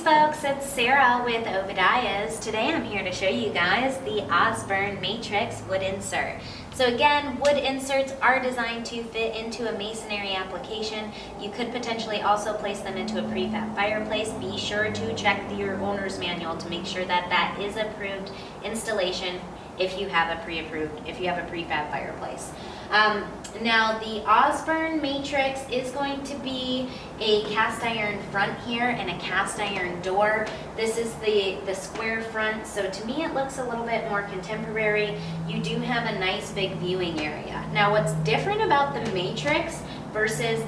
folks, it's Sarah with Obadiah's. Today I'm here to show you guys the Osburn Matrix Wood Insert. So again, wood inserts are designed to fit into a masonry application. You could potentially also place them into a prefab fireplace. Be sure to check your owner's manual to make sure that that is approved installation if you have a prefab fireplace. Now the Osburn Matrix is going to be a cast iron front here and a cast iron door. This is the square front, so to me it looks a little bit more contemporary. You do have a nice big viewing area. Now what's different about the Matrix versus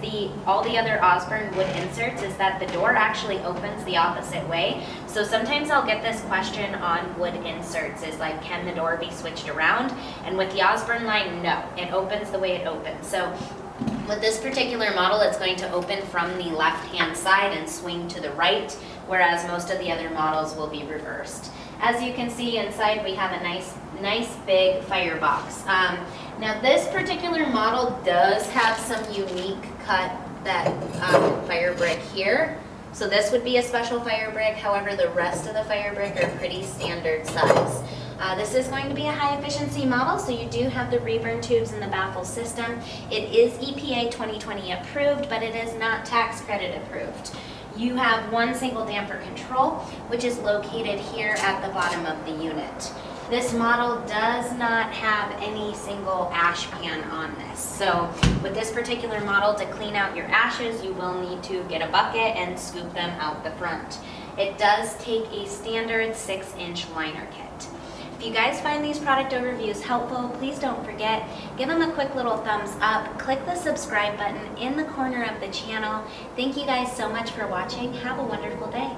all the other Osburn wood inserts is that the door actually opens the opposite way. So sometimes I'll get this question on wood inserts is like, can the door be switched around? And with the Osburn line, no, it opens the way it opens. So with this particular model, it's going to open from the left-hand side and swing to the right, whereas most of the other models will be reversed. As you can see inside, we have a nice big firebox. Now this particular model does have some unique cut fire brick here. So this would be a special fire brick, however the rest of the fire brick are pretty standard size. This is going to be a high efficiency model, so you do have the reburn tubes in the baffle system. It is EPA 2020 approved, but it is not tax credit approved. You have one single damper control, which is located here at the bottom of the unit. This model does not have any single ash pan on this. So with this particular model, to clean out your ashes, you will need to get a bucket and scoop them out the front. It does take a standard 6-inch liner kit. If you guys find these product overviews helpful, please don't forget, give them a quick little thumbs up, click the subscribe button in the corner of the channel. Thank you guys so much for watching. Have a wonderful day.